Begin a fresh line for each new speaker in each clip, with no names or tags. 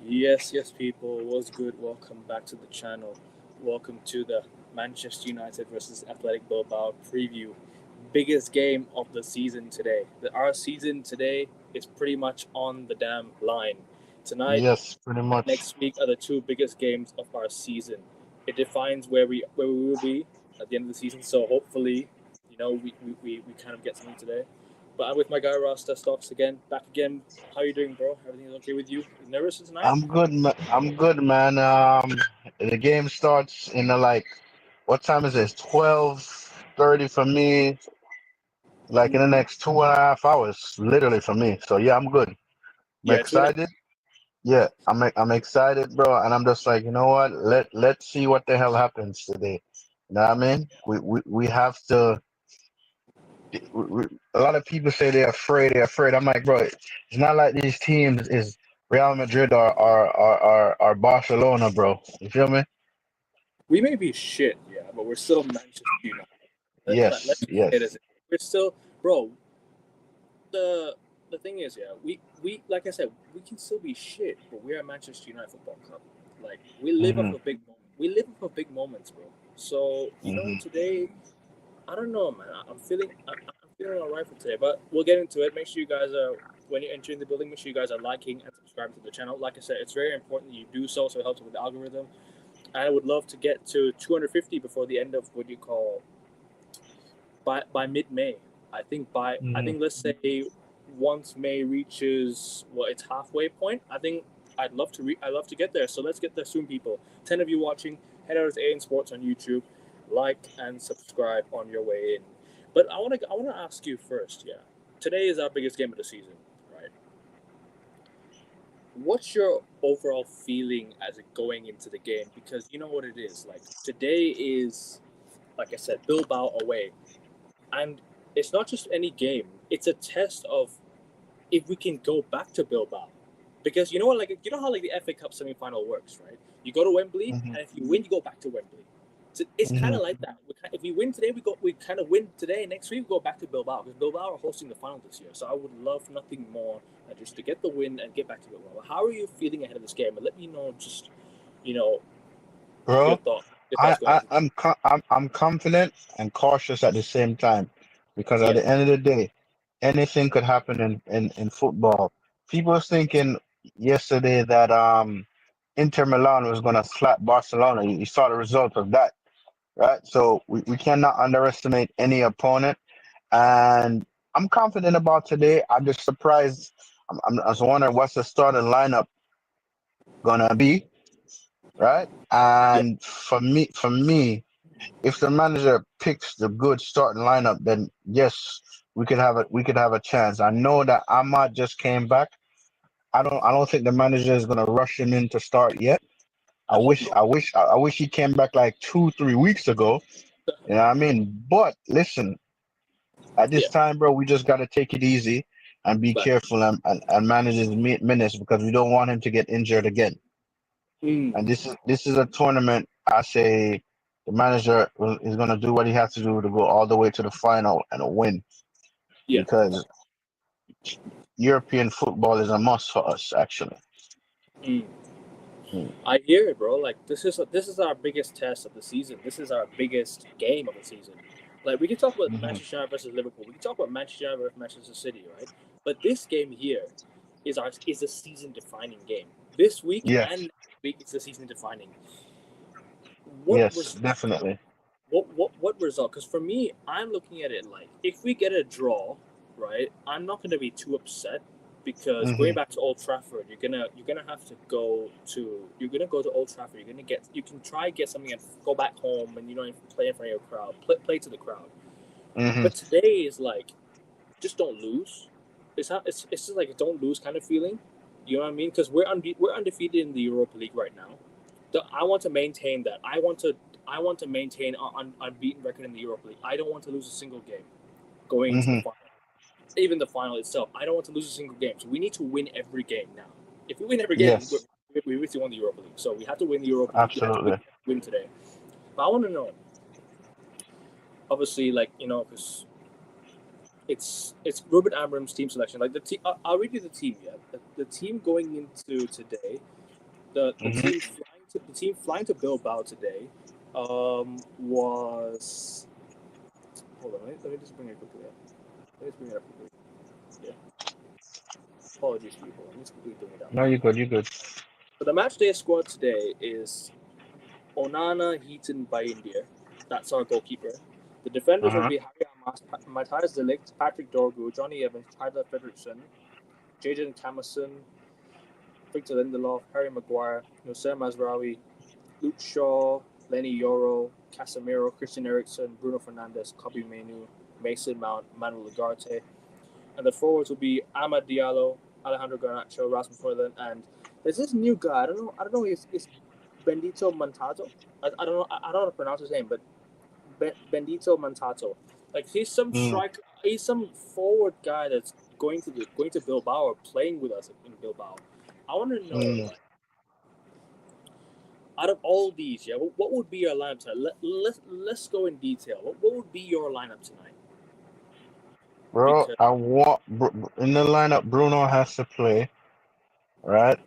Yes, people. What's good? Welcome back to the channel. Welcome to the Manchester United versus Athletic Bilbao preview. Biggest game of the season today. Our season today is pretty much on the damn line. Tonight
Yes, pretty
and
much.
next week are the two biggest games of our season. It defines where we will be at the end of the season. So hopefully, we kind of get something today. But I'm with my guy Rasta Stocks again, back again. How you doing, bro? Everything is okay with you? Nervous tonight?
I'm good, I'm good, man. The game starts in what time is it? 12:30 for me. Like in the
Mm.
next 2.5 hours, literally for me. So yeah, I'm good. I'm
Yeah, two and a
excited. Yeah, I'm excited, bro. And I'm just like, you know what? Let's see what the hell happens today. You know what I mean? We have to. A lot of people say they're afraid. They're afraid. I'm like, bro, it's not like these teams is Real Madrid or Barcelona, bro. You feel me?
we may be shit, yeah, but we're still Manchester United. Let's
Yes,
just say
yes.
this. We're still, bro. The the thing is, yeah, we like I said, we can still be shit, but we're a Manchester United Football Club. Like we live off
Hmm.
of big moment. We live off of big moments, bro. So
Hmm.
today, I don't know, man. I'm feeling alright for today, but we'll get into it. Make sure you guys are when you're entering the building. Make sure you guys are liking and subscribing to the channel. Like I said, it's very important that you do so, so it helps with the algorithm. I would love to get to 250 before the end of what you call by mid May. I
Hmm.
think let's say once May reaches its halfway point. I'd love to get there. So let's get there soon, people. 10 of you watching, head over to AN Sports on YouTube, like and subscribe on your way in. But I wanna ask you first. Yeah, today is our biggest game of the season, right? What's your overall feeling as it going into the game? Because you know what it is like. Today is, like I said, Bilbao away, and it's not just any game. It's a test of if we can go back to Bilbao, because you know what, like you know how like the FA Cup semi-final works, right? You go to Wembley,
Hmm.
and if you win, you go back to Wembley. So it's kind
Hmm.
of like that. If we win today, we kind of win today. Next week, we go back to Bilbao because Bilbao are hosting the final this year. So I would love nothing more than just to get the win and get back to Bilbao. How are you feeling ahead of this game? And let me know just you know your
Bro,
thought your thoughts going into.
I'm confident and cautious at the same time because at
Yeah,
the end of the day, anything could happen in football. People was thinking yesterday that Inter Milan was gonna slap Barcelona. You saw the result of that, right? So we cannot underestimate any opponent. And I'm confident about today. I'm just surprised. I was wondering what's the starting lineup gonna be, right?
yeah.
And for me, if the manager picks the good starting lineup, then yes, we could have a chance. I know that Ahmad just came back. I don't think the manager is gonna rush him in to start yet. I
I hope
wish
not.
I wish I wish he came back like 2 3 weeks ago. You know what I mean? But listen, at
Yeah,
this time, bro, we just gotta take it easy and be
but
careful and manage his minutes because we don't want him to get injured again.
mm,
And this is a tournament. I say the manager is gonna do what he has to do to go all the way to the final and win
yeah.
because European football is a must for us, actually.
Mm.
Mm.
I hear it, bro. Like this is our biggest test of the season. This is our biggest game of the season. Like we can talk about
Hmm.
Manchester United versus Liverpool. We can talk about Manchester United versus Manchester City, right? But this game here is a season defining game. This week and
Yes,
next week it's a season defining. What
yes,
result?
definitely.
What result? Because for me, I'm looking at it like if we get a draw, right? I'm not going to be too upset because going
Hmm.
back to Old Trafford, you're gonna have to go to you're gonna go to Old Trafford. You can try get something and go back home and play in front of your crowd, play to the crowd.
Hmm.
But today is like just don't lose. It's just like a don't lose kind of feeling. You know what I mean? Because we're undefeated in the Europa League right now. I want to maintain that. I want to maintain our unbeaten record in the Europa League. I don't want to lose a single game going into the
Hmm.
final. Even the final itself, I don't want to lose a single game. So we need to win every game now. If we win every game,
Yes,
we basically won the Europa League. So we have to win the Europa League. We have to
absolutely.
win today. But I want to know, obviously, like because it's Ruben Amorim's team selection. Like the team, I'll read you the team. Yeah, the team going into today. The
Mm-hmm.
team flying to Bilbao today was hold on, let me just bring it quickly up. Let me just bring it up quickly. Yeah. Apologies, people. I'm just quickly doing it out.
No, you're good. You're good.
But the match day squad today is Onana, Heaton, India. That's our goalkeeper. The defenders will
Uh-huh.
be Harry Amas, Matthias de Ligt, Patrick Dorgu, Johnny Evans, Tyler Fredrickson, Jaden Camerson, Victor Lindelof, Harry Maguire, Nusser Mazraoui, Luke Shaw, Lenny Yoro, Casemiro, Christian Eriksen, Bruno Fernandes, Kobe Menu, Mason Mount, Manuel Ugarte. And the forwards will be Amad Diallo, Alejandro Garnacho, Rasmus Højlund, and there's this new guy. I don't know if it's Bendito Montato. I don't know how to pronounce his name, but Bendito Montato. Like he's some
Mm.
striker. He's some forward guy that's going to Bilbao or playing with us in Bilbao. I want to know,
Mm.
like, out of all these, yeah, what would be your lineup tonight? Let's go in detail. What would be your lineup tonight?
Bro,
Because
I want in the lineup. Bruno has to play, right?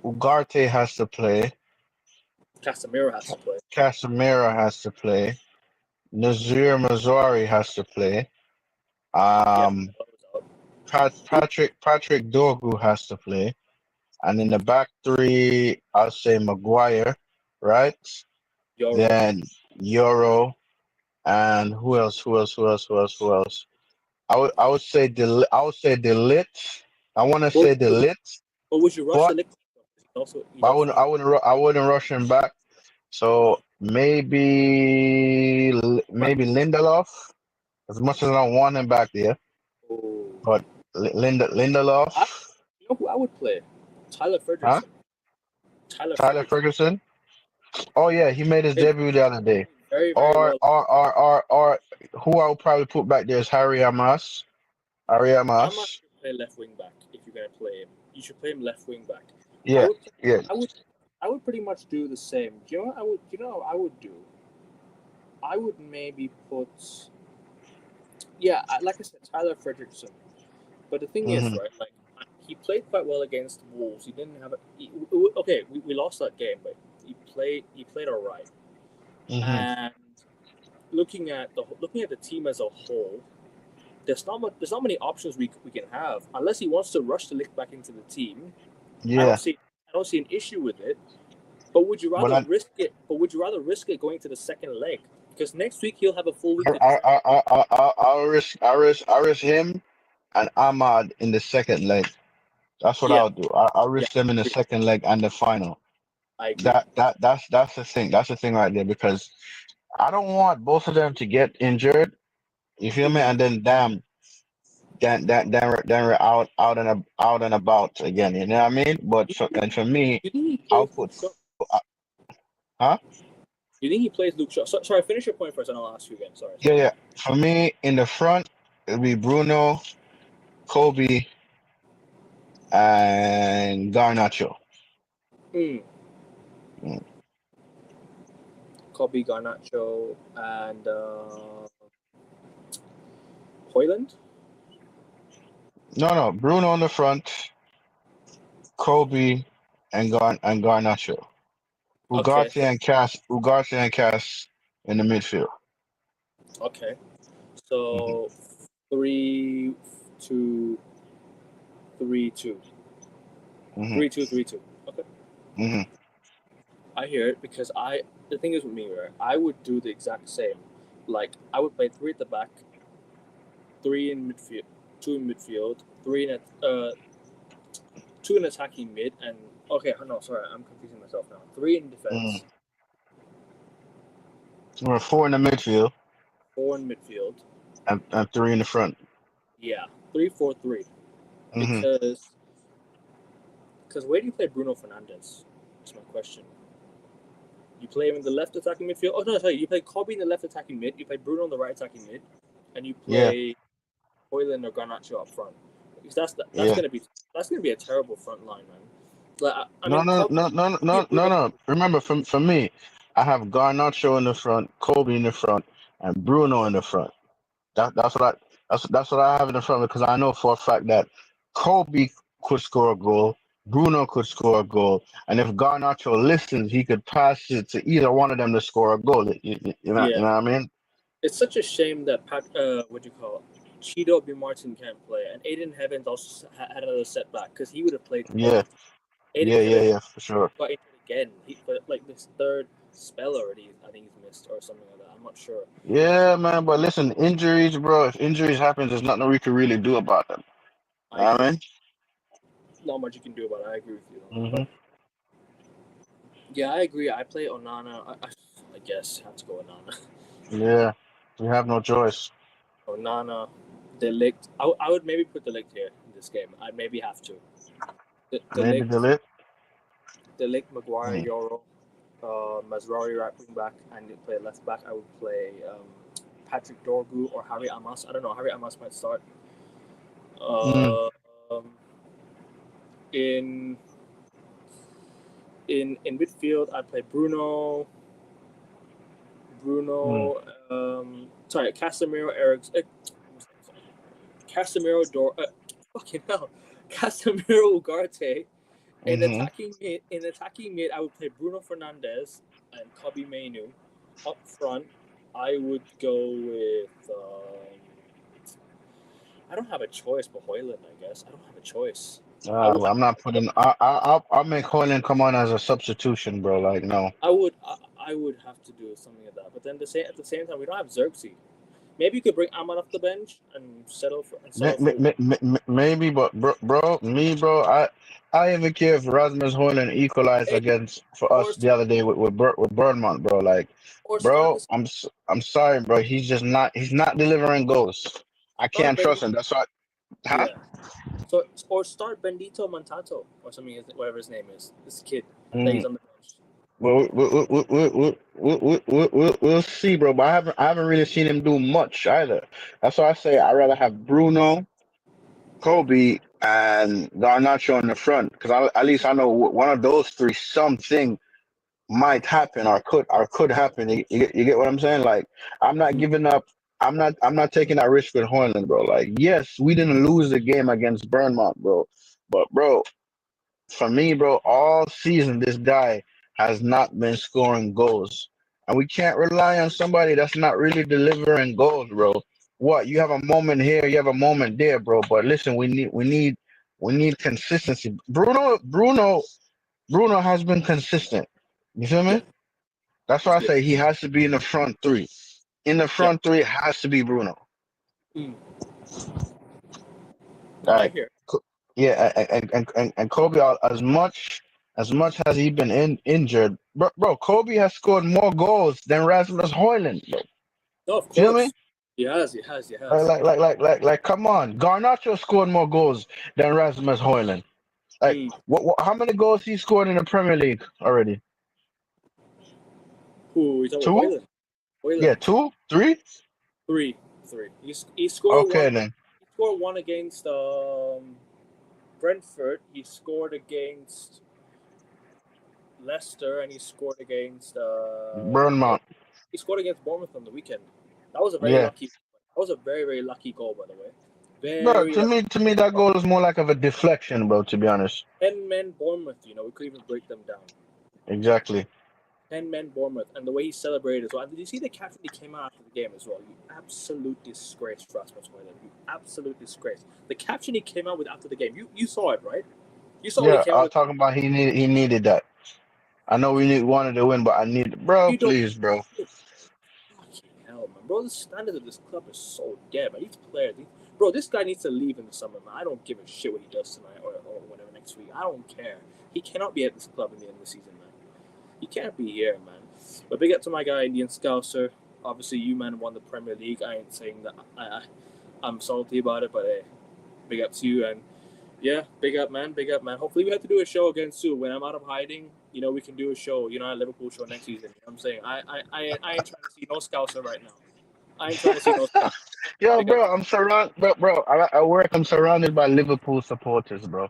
Ugarte has to play.
Casemiro has to play.
Casemiro has to play. Nazir Mazari has to play.
Yeah,
Um, Patrick Dorgu has to play. And in the back three, I'll say Maguire, right?
Yoro.
Then Euro, and who else? Who else? Who else? Who else? Who else? I would say Delit. I want to
But,
say Delit,
but would you rush the
but
lick? He's also injured.
I wouldn't rush him back. So maybe Lindelof. As much as I don't want him back there,
Oh.
but
I,
Lindelof,
you know who I would play? Tyler
huh?
Fredrickson. Tyler
Tyler
Fredrickson.
Ferguson. Oh yeah, he made his
Played
debut the other day.
very, very well.
Or who I would probably put back there is Harry Amas. Harry
Ahmad
Amas.
should play left wing back if you're gonna play him. You should play him left wing back. I
Yeah,
would
yeah.
I would pretty much do the same. Do you know what I would? You know what I would do? I would maybe put, like I said, Tyler Fredrickson. But the thing is,
Mhm.
right? Like he played quite well against Wolves. He didn't have a. Okay, we lost that game, but he played all right.
Mhm.
And looking at the team as a whole, there's not many options we can have unless he wants to rush the Ligt back into the team. I
Yeah.
don't see an issue with it. But would you
But
rather risk it? Going to the second leg? Because next week he'll have a full week to train.
I'll risk him and Ahmad in the second leg. That's what
Yeah,
I'll do. I'll
yeah,
risk them in the second leg and the final.
I agree.
That's the thing. That's the thing right there because I don't want both of them to get injured. You feel me?
Mm.
And then then we're out and about again. You know what I mean? But for me,
You think he
I'll
plays Luke
put
Shaw?
huh?
You think he plays Luke Shaw? Sorry, finish your point first, and I'll ask you again. Sorry.
Yeah, yeah. For me, in the front, it'll be Bruno, Kobe, and Garnacho.
Mm.
Mm.
Kobe, Garnacho, and Hoyland.
No, Bruno in the front, Kobe, and Garnacho.
Okay, so
Ugarte and Cass in the midfield.
okay,
Hmm.
so 3-2, 3-2,
Hmm.
3-2, 3-2. Okay,
Hmm.
I hear it because the thing is with me, right? I would do the exact same. Like I would play three at the back, three in midfield, two in midfield, two in attacking mid, and okay, no, sorry, I'm confusing myself now. Three in
Hmm.
defense,
We're four in the midfield
four in midfield.
and three in the front.
Yeah, 3-4-3.
Hmm.
Because where do you play Bruno Fernandes? That's my question. You play him in the left attacking midfield. Oh no, sorry, you play Kobe in the left attacking mid. You play Bruno on the right attacking mid, and you
Yeah,
play Hoyland or Garnacho up front. Because
yeah.
that's gonna be a terrible front line, man. Like I
No,
mean,
no,
Kobe,
no, no, no, no, no. Remember, for me, I have Garnacho in the front, Kobe in the front, and Bruno in the front. That's what I have in the front because I know for a fact that Kobe could score a goal. Bruno could score a goal. And if Garnacho listens, he could pass it to either one of them to score a goal. You
Yeah,
know what I mean?
it's such a shame that what do you call it? Cheeto B. Martin can't play, and Aiden Heavens also had another setback because he would have played
Yeah,
both. Aiden Heavens
for sure.
got injured again. He but like this third spell already. I think he's missed or something like that. I'm not sure.
Yeah, man. But listen, injuries, bro. If injuries happen, there's nothing we can really do about them. You
I
know what I
agree.
mean?
Not much you can do about it. I agree with you on that.
Hmm.
But yeah, I agree. I play Onana. I guess have to go Onana.
Yeah, we have no choice.
Onana, Delict. I would maybe put Delict here in this game. I maybe have to.
Maybe
Delict,
delete.
Maguire,
Mm.
Euro, Mazraoui right wing back, and you play left back. I would play Patrick Dorgu or Harry Amos. I don't know. Harry Amos might start.
Mm.
Um, in in midfield, I play Bruno.
Mm.
Sorry, Casemiro, Eric, Casemiro, fucking hell, Casemiro, Ugarte.
Hmm.
In attacking mid, I would play Bruno Fernandes and Kobe Mainu. Up front, I would go with. I don't have a choice, but Hoyland. I guess I don't have a choice. I would.
I'm not putting. I'll make Hoyland come on as a substitution, bro. Like no.
I would have to do something like that. But then at the same time, we don't have Xerxes. Maybe you could bring Ahmad off the bench and settle for.
Maybe, but bro, I even care if Rasmus Hoyland equalized
Hey,
against for
or
us the other day with Burnmont, bro. Like,
start this.
I'm sorry, bro. He's not delivering goals. I
Start
can't trust
Bendito.
him. That's what, huh?
Yeah. So or start Bendito Montato or something, whatever his name is. This kid that he's
Mm.
on the bench.
We'll see, bro. But I haven't really seen him do much either. That's why I say I'd rather have Bruno, Kobe, and Garnacho in the front because at least I know one of those three something might happen or could happen. You get what I'm saying? Like I'm not
Mm.
giving up. I'm not taking that risk with Hoyland, bro. Like yes, we didn't lose the game against Burnmont, bro. But bro, for me, bro, all season this guy has not been scoring goals, and we can't rely on somebody that's not really delivering goals, bro. What you have a moment here, you have a moment there, bro. But listen, we need consistency. Bruno has been consistent. You feel
Yeah,
me? That's why
he's
I
good.
say he has to be in the front three. In the
Yeah.
front three it has to be Bruno.
Mm. No, I
Like,
hear.
yeah, and Kobe, as much as he been injured, bro, Kobe has scored more goals than Rasmus Hoyland, bro.
No, of
Feel me?
course. He has. He has. He has.
Come on. Garnacho scored more goals than Rasmus Hoyland. Like,
Mm.
how many goals he scored in the Premier League already?
Who we talking about?
Two?
Hoyland. Hoyland.
Yeah, two, three.
Three. Three. He scored one.
Okay then.
He scored one against Brentford. He scored against Leicester, and he scored against
Burnmount.
he scored against Bournemouth on the weekend. That was a very
Yeah.
lucky. That was a very very lucky goal, by the way.
Bro,
Very lucky.
to me, that goal is more like of a deflection, bro. To be honest,
10 men Bournemouth. We could even break them down.
exactly.
10 men Bournemouth, and the way he celebrated as well. And did you see the caption he came out after the game as well? You absolute disgrace, Rasmus Hoyland. You absolute disgrace. The caption he came out with after the game. You saw it, right? You saw what he
Yeah,
came
I
out
was
with.
talking about he needed that. I know wanted to win, but I need, bro.
You don't.
Please, bro.
Fucking hell, man, bro. The standard of this club is so dead, man. These players, bro. This guy needs to leave in the summer, man. I don't give a shit what he does tonight or whatever next week. I don't care. He cannot be at this club in the end of the season, man. He can't be here, man. But big up to my guy, Indian Scouser. Obviously, you man won the Premier League. I ain't saying that I'm salty about it, but hey, big up to you. And yeah, big up, man. Big up, man. Hopefully, we have to do a show again soon. When I'm out of hiding, we can do a show. At Liverpool show next season. You know what I'm saying? I ain't trying to see no Scouser right now. I ain't trying to see no Scouser.
Yo,
Big up.
bro, I'm surrounded, bro. I work. I'm surrounded by Liverpool supporters, bro.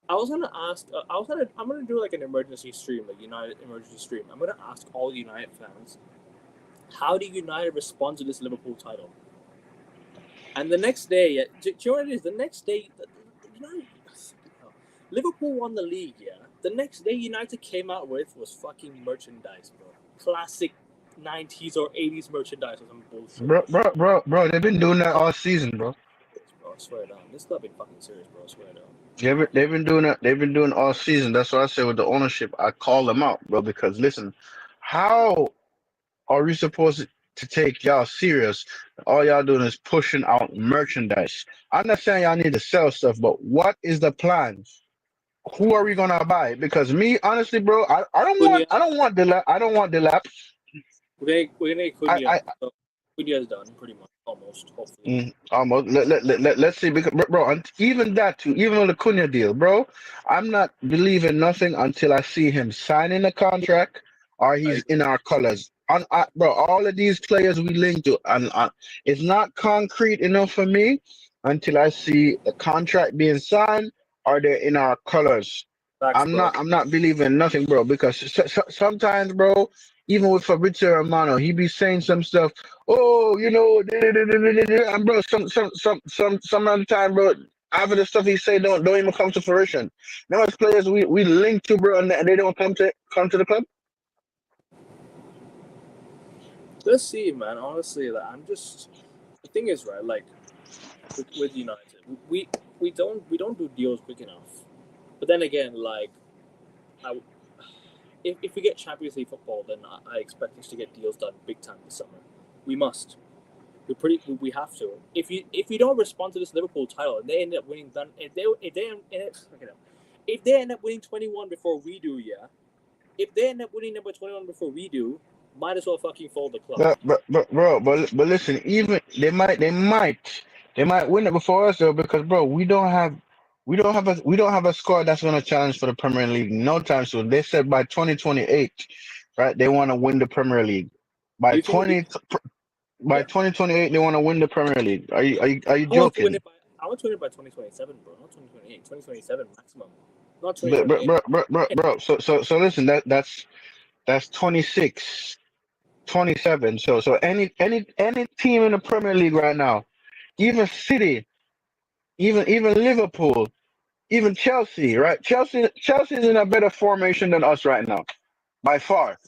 I was gonna ask. I'm gonna do like an emergency stream, like United emergency stream. I'm gonna ask all the United fans, how do United respond to this Liverpool title? And the next day, do you know what it is? The next day, United, Liverpool won the league, yeah. The next day, United came out with was fucking merchandise, bro. Classic 90s or 80s merchandise or some bullshit.
Bro, they've been doing that all season, bro.
Bro, I swear down. This stuff been fucking serious, bro. I swear down.
They've been doing it. They've been doing all season. That's why I say with the ownership, I call them out, bro. Because listen, how are we supposed to take y'all serious? All y'all doing is pushing out merchandise. I understand y'all need to sell stuff, but what is the plan? Who are we gonna buy? Because me, honestly, bro,
Cunha,
I don't want I don't want Delap.
we're gonna get Cunha.
I
So Cunha's done pretty much, almost. Hopefully,
almost let's see because bro, even that too, even with the Cunha deal, bro, I'm not believing nothing until I see him signing a contract or
I
he's in our colors. Bro, all of these players we link to, and it's not concrete enough for me until I see the contract being signed or they're in our colors.
facts, bro.
I'm not believing nothing, bro, because sometimes, bro, even with Fabrizio Romano, he be saying some stuff. Oh, you know, and bro, some other time, bro, half of the stuff he say don't even come to fruition. Now, as players we link to, bro, and they don't come to the club.
Let's see, man. Honestly, like, I'm just. The thing is, right? Like with United, we don't do deals quick enough. But then again, like, I, if we get Champions League football, then I expect us to get deals done big time this summer. We must. We have to. If you don't respond to this Liverpool title and they end up winning, done if they end up winning 21 before we do, yeah. If they end up winning number 21 before we do, might as well fucking fold the club.
But listen, even they might win it before us though, because bro, we don't have a squad that's gonna challenge for the Premier League no time soon. They said by 2028, right? They want to win the Premier League by
Do you think we?
20 by
Yeah,
2028. They want to win the Premier League. Are you
I want to win
joking?
it by. I want to win it by 2027, bro. Not 2028. 2027 maximum. Not
But
2028.
so listen, that's 26, 27. So any team in the Premier League right now, even City, even Liverpool, even Chelsea, right? Chelsea's in a better formation than us right now, by far.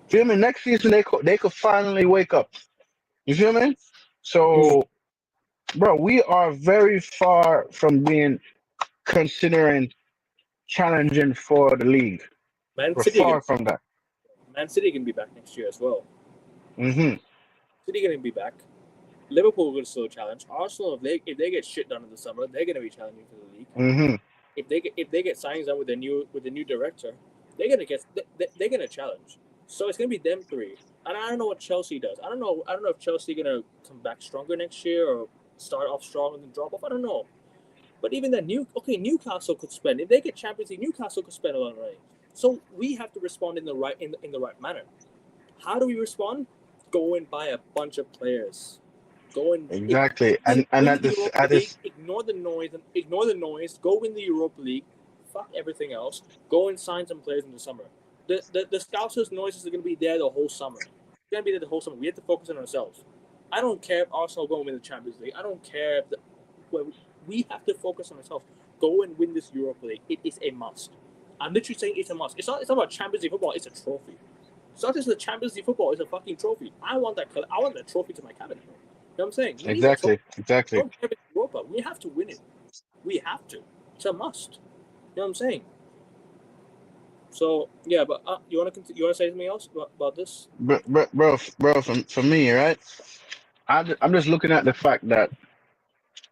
Feel me? Next season they could finally wake up. You feel me?
Mm.
So, bro, we are very far from being considering challenging for the league.
Man
We're
City
far
can.
from that.
Man City can be back next year as well.
Hmm.
City gonna be back. Liverpool will still challenge. Arsenal, if they get shit done in the summer, they're gonna be challenging for the league.
Hmm.
If they get signings done with the new director, they're gonna challenge. So it's gonna be them three. And I don't know what Chelsea does. I don't know if Chelsea gonna come back stronger next year or start off strong and then drop off. I don't know. But even then, Newcastle could spend if they get Champions League. Newcastle could spend a lot of money. So we have to respond in the right manner. How do we respond? Go and buy a bunch of players. Go and
Exactly. And
win
at
the
this
Europa
at
League.
this
Ignore the noise. Ignore the noise. Go win the Europa League. Fuck everything else. Go and sign some players in the summer. The Scousers noises are going to be there the whole summer. It's going to be there the whole summer. We have to focus on ourselves. I don't care if Arsenal go and win the Champions League. I don't care if well, we have to focus on ourselves. Go and win this Europa League. It is a must. I'm literally saying it's a must. It's not about Champions League football. It's a trophy. It's not just the Champions League football. It's a fucking trophy. I want that. I want that trophy to my cabinet. You know what I'm saying? We need that trophy.
exactly.
Don't care if it's Europa. We have to win it. We have to. It's a must. You know what I'm saying? So yeah, but you want to say something else about this?
Bro, for me, right? I'm just looking at the fact that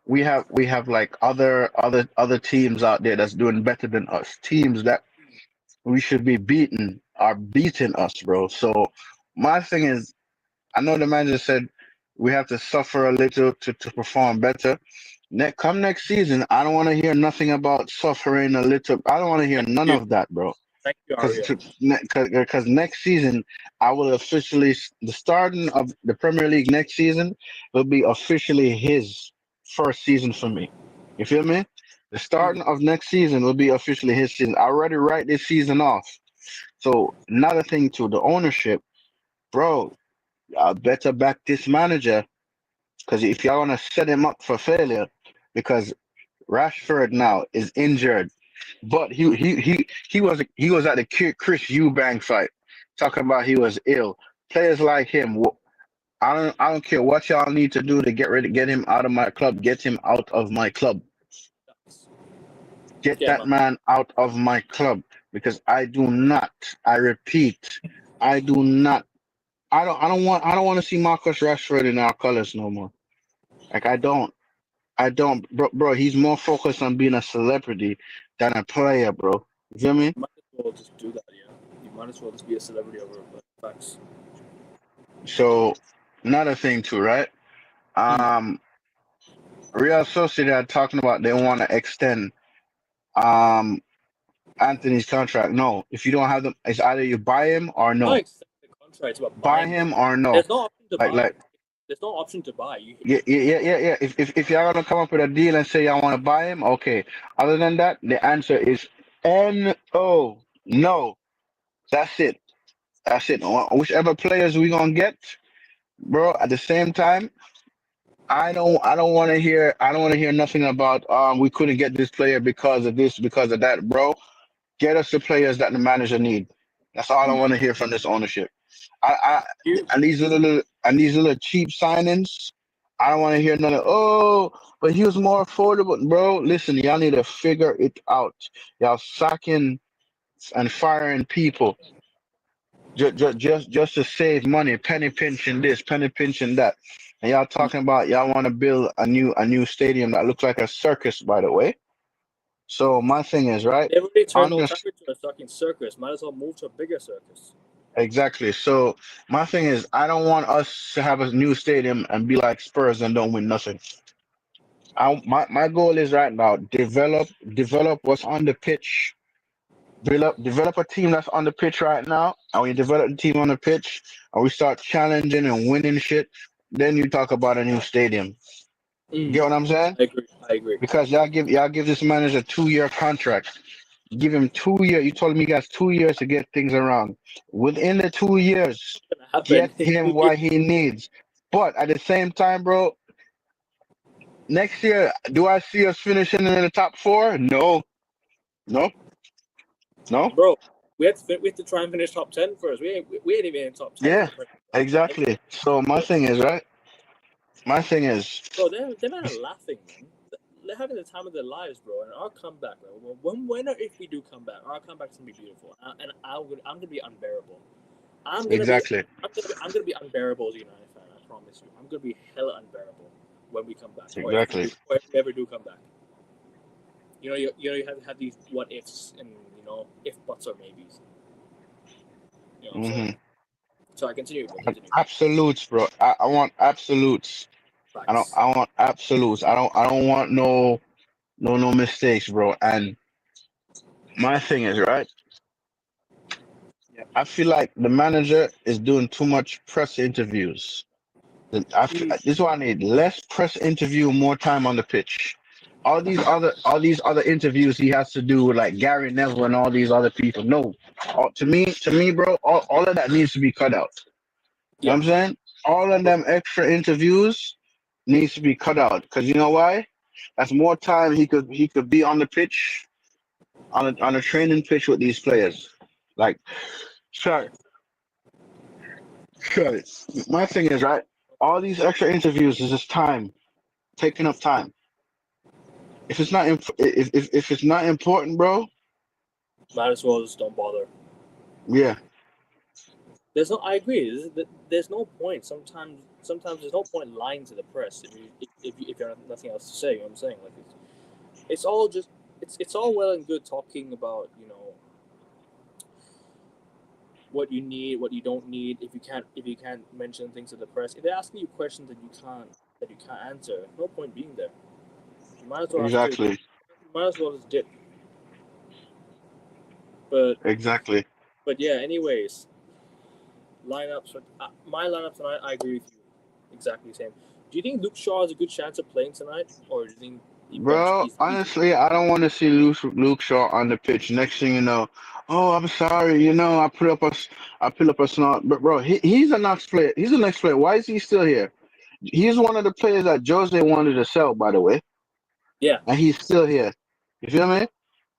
we have like other teams out there that's doing better than us. Teams that we should be beating are beating us, bro. So my thing is, I know the manager said we have to suffer a little to perform better. Come next season, I don't want to hear nothing about suffering a little. I don't want to hear
Thank
none
you,
of that, bro.
thank you,
Because
Ariel.
because next season I will officially the starting of the Premier League next season will be officially his first season for me. You feel me? The starting of next season will be officially his season. I already write this season off. So another thing to the ownership, bro. I better back this manager because if y'all want to set him up for failure, because Rashford now is injured. But he was at the Chris Eubank fight, talking about he was ill. Players like him, I don't care what y'all need to do to get him out of my club. Get him out of my club. Get
Get him
that
out.
man out of my club because I do not. I repeat, I do not. I don't want to see Marcus Rashford in our colors no more. Like I don't, bro. He's more focused on being a celebrity than a player, bro. You feel me?
You might as well just do that, yeah. You might as well just be a celebrity over facts.
So another thing too, right?
Mm.
Um, Real Sociedad talking about they want to extend um Anthony's contract. No, if you don't have them, it's either you buy him or
Not
no.
extending the contract, it's about
Buy
buying him.
him or no.
There's no option to
Like
buy.
like
There's no option to buy.
yeah yeah yeah yeah. Yeah. If y'all gonna come up with a deal and say y'all want to buy him, okay. Other than that, the answer is no. No. That's it. That's it. Whichever players we gonna get, bro. At the same time, I don't want to hear nothing about we couldn't get this player because of this, because of that, bro. Get us the players that the manager need. That's all I
Mm.
want to hear from this ownership. I
You,
and these little cheap signings. I don't want to hear none of but he was more affordable, bro. Listen, y'all need to figure it out. Y'all sacking and firing people just to save money, penny pinching this, penny pinching that, and y'all talking about y'all want to build a new stadium that looks like a circus, by the way. So my thing is right
they've already turned
on
Old
this.
Trafford into a fucking circus. Might as well move to a bigger circus.
Exactly. So my thing is, I don't want us to have a new stadium and be like Spurs and don't win nothing. My goal is right now develop what's on the pitch. Develop a team that's on the pitch right now, and when you develop the team on the pitch, and we start challenging and winning shit, then you talk about a new stadium.
Mm.
Get what I'm saying?
I agree. I agree.
Because y'all give this manager a 2 year contract. Give him 2 years. You told me he got 2 years to get things around. Within the 2 years,
What's gonna happen
get
in
him
2 years?
what he needs. But at the same time, bro, next year, do I see us finishing in the top four? No, no, no.
Bro, we have to try and finish top 10 first. We ain't even in top 10 in
Yeah,
the Premier League.
exactly. So my thing is, right? My thing is,
Bro, they're man are laughing, man. They're having the time of their lives, bro. And our comeback, bro. When or if we do come back, our comeback's gonna be beautiful, and I'm gonna be unbearable. I'm gonna be
exactly,
I'm gonna be unbearable as a United fan. I promise you. I'm gonna be hella unbearable when we come back,
exactly.
or if we ever do come back. You have these what ifs and if buts or maybes. You know what I'm saying?
Hmm.
So I continue, bro. Continue.
Absolutes, bro. I want absolutes. I don't.
Facts.
I want absolutes. I don't want no mistakes, bro. And my thing is, right?
Yeah.
I feel like the manager is doing too much press interviews.
Mm.
This is what I need: less press interview, more time on the pitch. All these other interviews he has to do with like Gary Neville and all these other people. No, to me, bro, all of that needs to be cut out. You know
Yeah.
what I'm saying? All of them extra interviews needs to be cut out because you know why? That's more time he could be on the pitch on a training pitch with these players. Like, sorry, sorry. My thing is right. All these extra interviews is just time, taking up time. If it's not if it's not important, bro,
Might as well just don't bother.
yeah,
There's no. I agree. There's no point. Sometimes there's no point lying to the press if you have nothing else to say. You know what I'm saying? Like it's all just it's all well and good talking about what you need, what you don't need. If you can't mention things to the press, if they're asking you questions that you can't answer, no point being there. You
exactly,
might as well just dip. But
exactly,
but yeah. Anyways, lineups. My lineup tonight, I agree with you. Exactly the same. Do you think Luke Shaw has a good chance of playing tonight, or do you think
bro.
he's
Honestly, I don't want to see Luke Shaw on the pitch. Next thing you know, oh, I'm sorry, I put up a snot, but bro, he's a next player. He's the next player. Why is he still here? He's one of the players that Jose wanted to sell, by the way,
yeah
and he's still here. You feel me?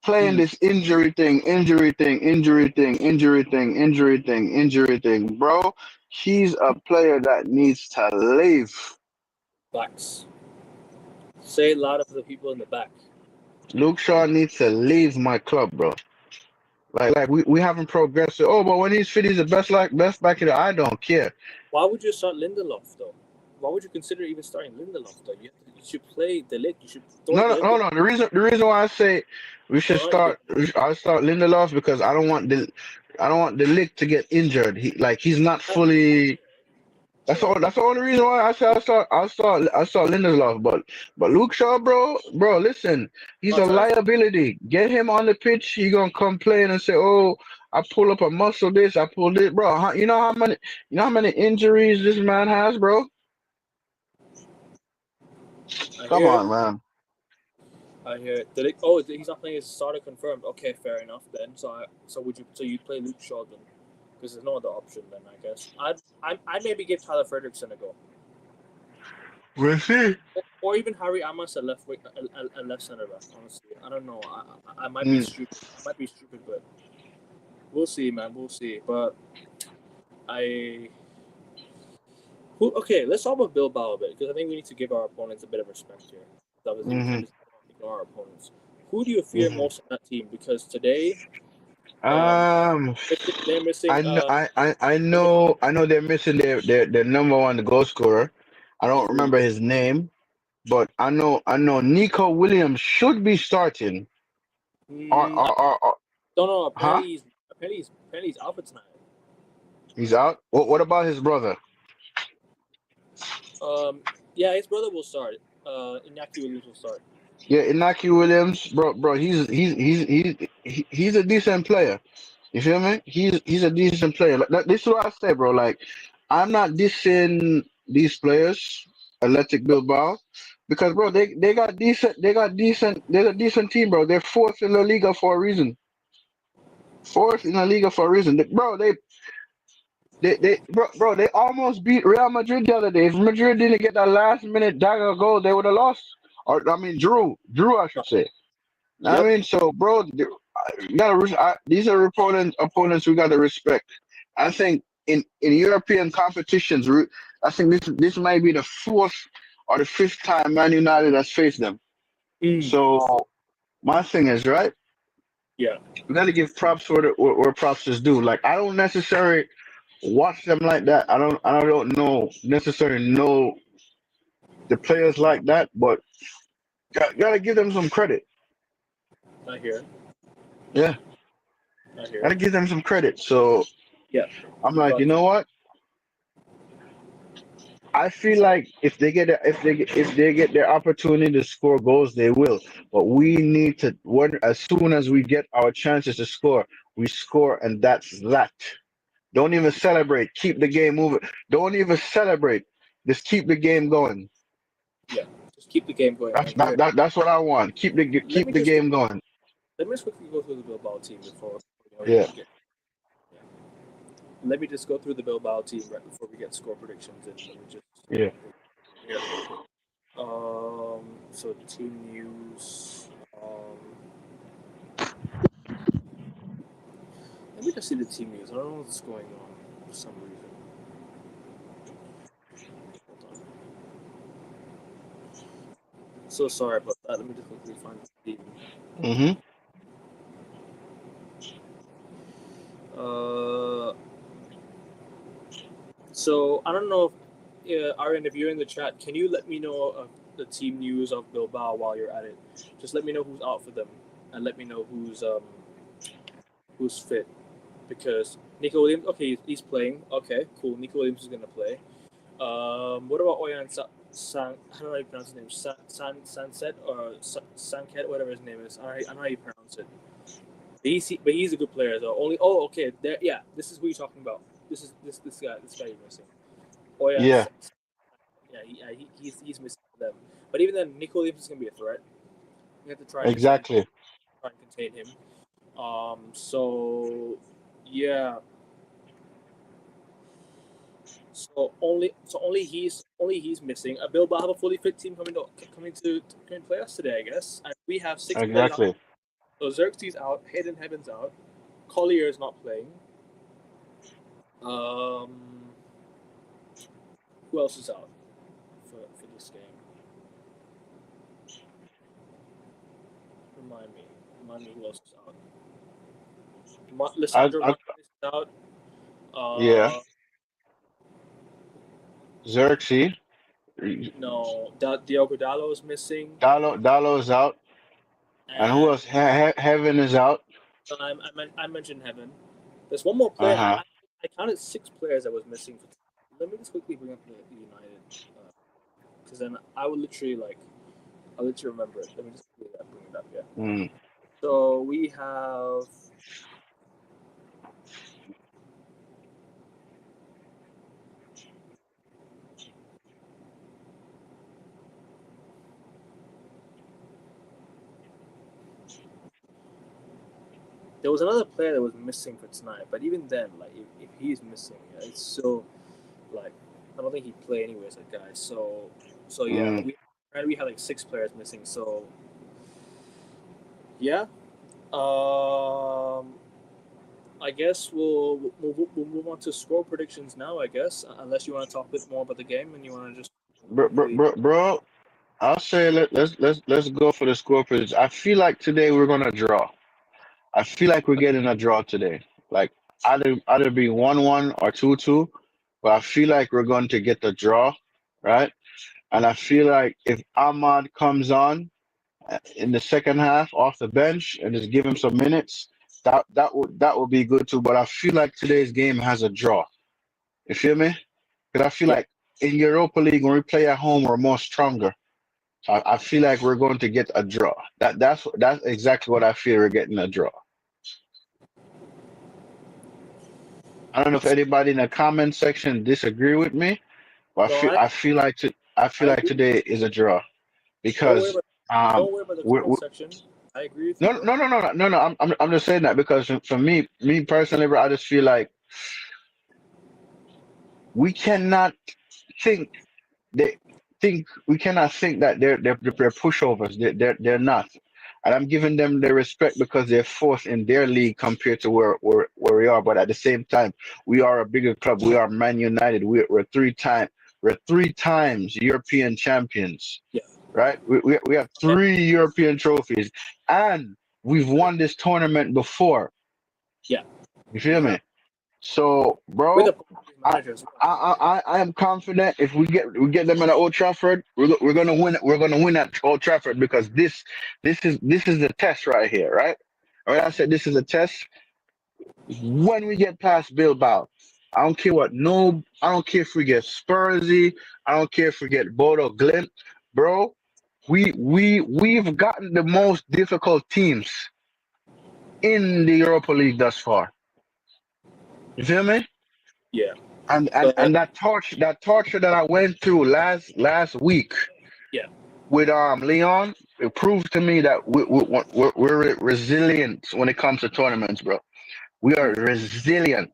playing this injury thing, injury thing, injury thing, injury thing, injury thing, injury thing, bro. He's a player that needs to leave.
Facts. Say it louder for the people in the back.
Luke Shaw needs to leave my club, bro. Like we haven't progressed. Oh, but when he's fit, he's the best back in the. I don't care.
Why would you start Lindelof though? Why would you consider even starting Lindelof though? You should play De Ligt. You should throw
No,
De
no,
Ligt
no,
in.
no. The reason why I say we should
Alright,
start, I start Lindelof because I don't want the lick to get injured. He's not fully.
alright.
That's the only reason why I say I start Lindelof. But Luke Shaw, bro, listen, he's
Not
a
trying to.
liability. Get him on the pitch. He gonna complain and say, oh, I pull up a muscle. This, I pull this, bro. You know how many injuries this man has, bro.
I
Come
hear it.
on, man.
I hear it. De Ligt. Oh, he's not playing his starter confirmed. Okay, fair enough then. So you play Luke Shaw then? Because there's no other option then, I guess. I'd maybe give Tyler Frederickson a go,
We'll see.
or even Harry Amos a left center back. Honestly, I don't know. I might be
Mm,
stupid. I might be stupid, but we'll see, man. We'll see. But I. Okay, let's talk about Bilbao a bit because I think we need to give our opponents a bit of respect here. Obviously, we can't
hmm
just ignore our opponents. Who do you fear
hmm
most on that team? Because today, um,
Um,
they're missing.
I know they're missing their number one goal scorer. I don't
Agreed.
remember his name, but I know Nico Williams should be starting.
I
Or
don't know.
huh?
Apparently he's out for tonight.
He's out. What about his brother?
Yeah, his brother will start. Iñaki Williams will start.
Yeah, Inaki Williams, bro. He's a decent player. You feel me? He's a decent player. This is what I say, bro. Like, I'm not dissing these players, Athletic Bilbao, because bro, they're a decent team, bro. They're fourth in the Liga for a reason. Fourth in the Liga for a reason. Bro, they almost beat Real Madrid the other day. If Madrid didn't get that last minute dagger goal, they would have lost. Or I mean, drew, I should say. I
Yep.
mean, so bro, you gotta these are opponents we gotta respect. I think in European competitions, I think this might be the fourth or the fifth time Man United has faced them.
Mm.
So my thing is right.
Yeah.
We gotta give props where props is due. Like I don't necessarily watch them like that. I don't know necessarily know the players like that, but gotta give them some credit.
I hear it.
Yeah,
I hear
gotta
it.
give them some credit. So
Yeah.
I'm like, you
But
know what? I feel like if they get their opportunity to score goals, they will. But we need to as soon as we get our chances to score, we score, and that's that. Don't even celebrate. Keep the game moving. Don't even celebrate. Just keep the game going.
yeah, just keep the game going. I
That's
hear it.
that's what I want.
Let me
Keep the
just
game going.
let me just quickly go through the Bilbao team before
Yeah.
we get. Yeah. Let me just go through the Bilbao team right before we get score predictions and let me just
Yeah.
here. So team news. Let me just see the team news. I don't know what's going on for some reason. Hold on. So sorry about that. Let me just quickly find the team.
Mhm.
Uh, so I don't know if Arian, if you're in the chat, can you let me know of the team news of Bilbao while you're at it? Just let me know who's out for them, and let me know who's fit. Because Nico Williams, okay, he's playing. Okay, cool. Nico Williams is gonna play. What about Oyan San? I don't know how you pronounce his name. Sanset or Sanket, whatever his name is. I don't know how you pronounce it. But he's a good player though. Only okay. There, yeah. This is who you're talking about. This guy you're missing. Oyan,
Yeah.
he's missing them. But even then, Nico Williams is gonna be a threat. We have to
Exactly.
try and contain him. So yeah. So only he's missing. Bilbao have a fully fit team coming to play us today, I guess. And we have six players.
Exactly.
So Xerxes out, Hayden Heaven's out, Collier is not playing. Um, who else is out for this game? Remind me. Remind me who else is out.
I,
Lissandro
I
Martinez is out.
yeah,
Uh,
Xerxes,
no, Diogo Dallo is missing,
Dalo's out, and who else?
and
Heaven is out.
I mentioned Heaven. There's one more
Uh
player.
huh.
I counted 6 players that was missing. Let me just quickly bring up the United, because then I would literally like I'll let you remember it. Let me just quickly bring it up. Yeah.
Mm.
So we have. There was another player that was missing for tonight, but even then, like if he's missing, yeah, it's so like I don't think he'd play anyways, that guy. So yeah,
Mm.
we had like 6 players missing. So yeah, um, I guess we'll move on to score predictions now. I guess unless you want to talk a bit more about the game and you want to just quickly.
Bro, I'll say let's go for the score predictions. I feel like today we're gonna draw. I feel like we're getting a draw today. Like either be 1-1 or 2-2, but I feel like we're going to get the draw, right? And I feel like if Ahmad comes on in the second half off the bench and just give him some minutes, that would be good too. But I feel like today's game has a draw. You feel me? Because I feel
Yeah.
like in Europa League when we play at home, we're more stronger. So I feel like we're going to get a draw. That's exactly what I feel. We're getting a draw. I don't know if anybody in the comment section disagree with me, but
No,
I feel
I
like
agree.
today is a draw
Don't worry
because
about
um
don't worry about the
we're
comment section. I agree with you,
no,
bro.
no, no, no, no, no, no. I'm just saying that because for me personally, bro, I just feel like we cannot think they we cannot think that they're pushovers. They're not. And I'm giving them their respect because they're fourth in their league compared to where we are. But at the same time, we are a bigger club. We are Man United. We're 3 times European champions,
Yeah.
right? We have
And
3 European trophies, and we've won this tournament before.
yeah,
You feel
we have
me? So,
with a
bro,
Portuguese
I
manager as well.
I am confident if we get them at Old Trafford, we're gonna win. We're gonna win at Old Trafford because this is the test right here, right? All right, I said this is a test. When we get past Bilbao, I don't care what. No, I don't care if we get Spursy. I don't care if we get Bodo Glimt, bro. We've gotten the most difficult teams in the Europa League thus far. You feel me?
Yeah.
and and
So
and that torture that I went through last week
yeah.
with Leon, it proved to me that we're resilient when it comes to tournaments, bro. We are
Mm.
resilient.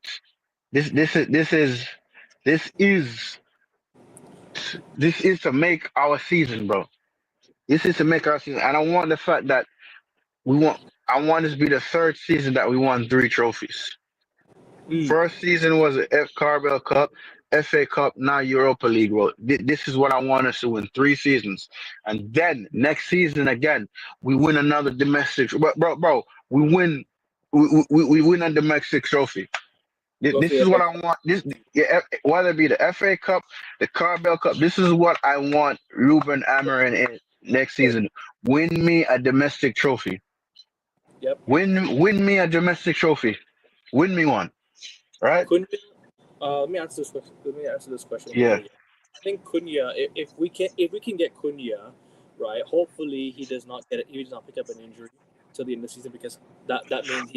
This is this is to make our season, bro. This is to make our season, and I want the fact that we want. I want this to be the third season that we won 3 trophies.
Mm.
First season was the F Carabao Cup, FA Cup, now Europa League. Bro, this is what I want us to win 3 seasons, and then next season again we win another domestic. Bro, we win. We win a domestic trophy.
Go for
This
the
is what
FA
I
Cup.
want. This, yeah, whether it be the FA Cup, the Carabao Cup. This is what I want. Ruben Amorim in next season. Win me a domestic trophy.
Yep.
Win me a domestic trophy. Win me one. Right?
Cunha. Let me answer this question. Let me answer this question with
Yeah.
Cunha. I think Cunha. If we can get Cunha, right? Hopefully he does not pick up an injury till the end of the season because that means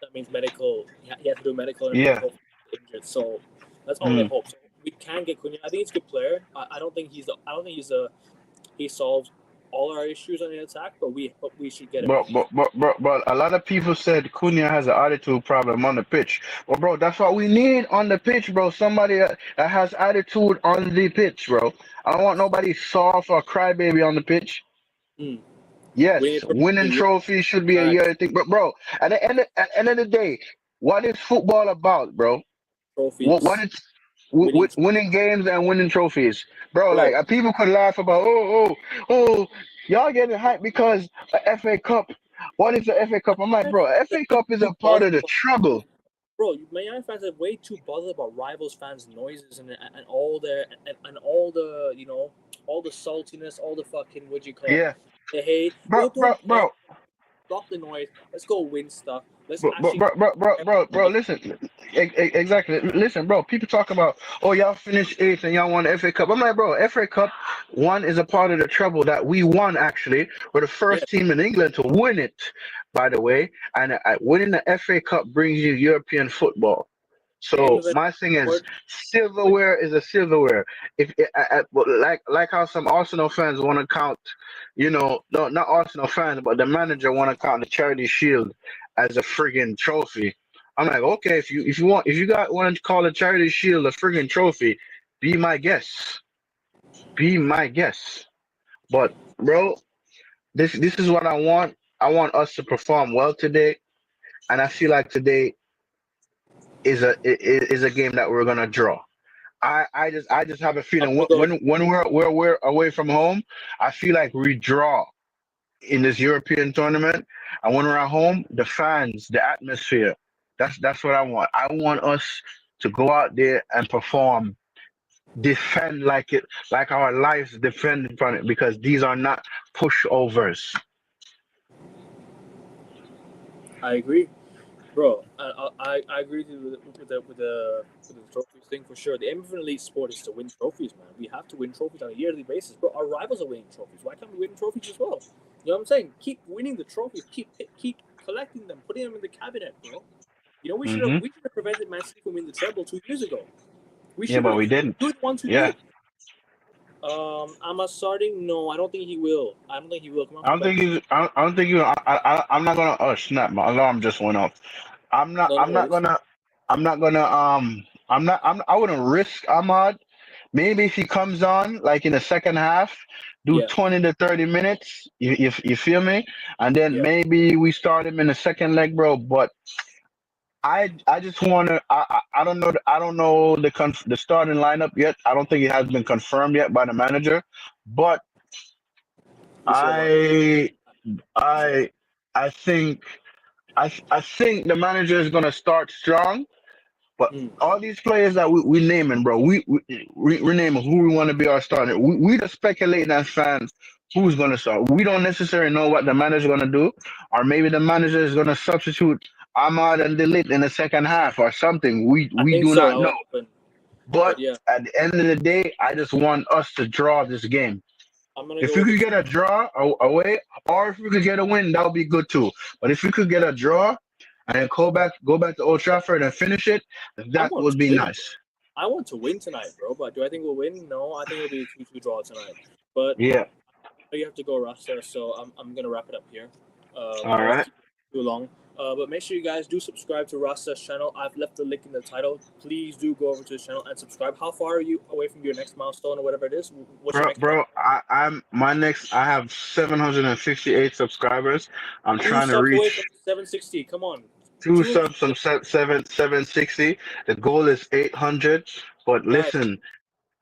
that means medical. He has to do medical and everything.
Yeah.
Hopefully he's injured. So that's all I
Mm.
hope. So we can get Cunha. I think he's a good player. I don't think he solves all our issues on the attack, but we should get him.
But a lot of people said Cunha has an attitude problem on the pitch. Well, bro, that's what we need on the pitch, bro. Somebody that has attitude on the pitch, bro. I don't want nobody soft or crybaby on the pitch.
Mm.
Yes,
Winning a trophy
winning
is a year.
trophies should be a
Facts.
yearly thing. But bro, at the end of the day, what is football about, bro? What
Trophies.
it's
Winning.
winning games and winning trophies, bro. Like
Bro,
people could laugh about, y'all getting hyped because a FA Cup. What is the FA Cup? I'm like, bro, FA Cup is
too
a part of
bothered
the
about
trouble.
bro. Man United fans are way too bothered about rivals fans' noises and all their and all the all the saltiness, all the fucking what do you call it?
Yeah,
The hate.
bro,
Bro,
bro,
don't care.
bro.
Stop the noise. Let's go win stuff. Let's
Bro, bro,
actually
bro, bro, bro, bro, bro,
take
listen. Exactly. Listen, bro. People talk about, oh, y'all finished eighth and y'all won the FA Cup. I'm like, bro, FA Cup one is a part of the trouble that we won. Actually, we're the
yeah.
first team in England to win it, by the way. And winning the FA Cup brings you European football.
End
So
of the
my thing is,
word.
silverware is a silverware. If like how some Arsenal fans want to count, no, not Arsenal fans, but the manager want to count the Charity Shield as a friggin' trophy. I'm like, okay, if you want to call the Charity Shield a friggin' trophy, be my guest, be my guest. But bro, this is what I want. I want us to perform well today, and I feel like today is a game that we're gonna draw. I just have a
I'm
feeling
gonna go.
when we're away from home, I feel like we draw in this European tournament, and when we're at home, the fans, the atmosphere, that's what I want. I want us to go out there and perform, defend like our lives defend from it, because these are not pushovers.
I agree. Bro, I agree with you with the trophies thing for sure. The aim of an elite sport is to win trophies, man. We have to win trophies on a yearly basis, bro. Our rivals are winning trophies. Why can't we win trophies as well? You know what I'm saying? Keep winning the trophies. Keep collecting them, putting them in the cabinet, bro. You know
Hmm.
we should have prevented Man City from winning the treble 2 years ago. We
Yeah,
should
but
have.
we didn't.
We were the ones who
Yeah,
did. Am I starting? No, I don't think he will. I don't think he will. Come on,
I don't
but
think he's. I don't think you. I'm not gonna. Oh snap! My alarm just went off. I'm not.
no, no
I'm not
worries.
gonna. I'm not gonna. I'm not. I wouldn't risk Ahmad. Maybe if he comes on like in the second half, do
Yeah,
20 to 30 minutes. You feel me? And then
yeah.
maybe we start him in the second leg, bro. But I just wanna. I don't know. I don't know the starting lineup yet. I don't think it has been confirmed yet by the manager. But
We should have.
I
We should have.
I I think I think the manager is gonna start strong, but
Mm.
all these players that we naming, bro, we naming who we want to be our starter. We just speculating as fans who's gonna start. We don't necessarily know what the manager's gonna do, or maybe the manager is gonna substitute Ahmad and Delete in the second half or something. We
I
we
think
do
so.
not
That will
know.
happen.
But
But yeah,
at the end of the day, I just want us to draw this game.
I'm gonna
If
go
we
with the
could
two.
get a draw away, or if we could get a win, that would be good too. But if we could get a draw and then go back to Old Trafford and finish it,
I
that
want
would
to
be
win, bro.
nice.
I want to win tonight, bro. But do I think we'll win? No, I think it'll be a 2-2 draw tonight. But
Yeah.
you have to go, Rasta. So I'm gonna wrap it up here. I
All
don't want to
right.
keep it too long. But make sure you guys do subscribe to Rasta's channel. I've left the link in the title. Please do go over to his channel and subscribe. How far are you away from your next milestone or whatever it is? What's your
Bro,
next milestone?
bro, I'm my next. I have 758 subscribers. I'm
Two
trying to
subs away from
reach
760. Come on,
two
200
subs from 760. The goal is 800. But
guys.
listen,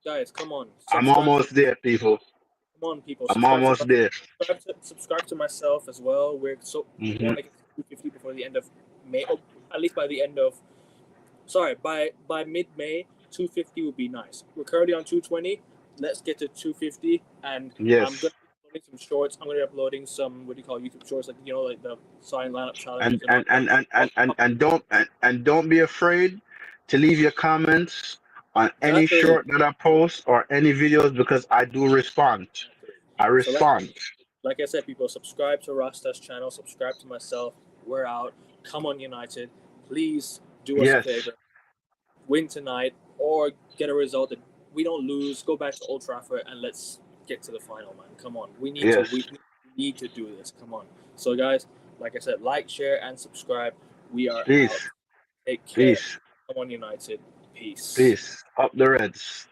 Guys, come on,
I'm
subscribe to
almost there, people.
come on, people,
I'm
subscribe to
almost there.
subscribe to myself as well. We
Hmm.
want to get to 250 before the end of May, or at least by the end of sorry by mid May. 250 would be nice. We're currently on 220. Let's get to 250, and I'm
Yes.
gonna be uploading some shorts. I'm gonna be uploading some what do you call YouTube shorts, like like the sign lineup
and
challenges and all
and
that.
and and
I'll,
and, and,
I'll,
and don't and don't be afraid to leave your comments on any
exactly.
short that I post or any videos, because I do respond.
Exactly.
I
So
respond.
like I said, people, subscribe to Rasta's channel, subscribe to myself. We're out. Come on, United. Please do us a
Yes,
favor. Win tonight or get a result that we don't lose. Go back to Old Trafford and let's get to the final, man. Come on.
yes.
We need to do this. Come on. So guys, like I said, like, share, and subscribe. We are
Peace,
out. Take care.
peace,
Come on, United. Peace.
peace. Up the Reds.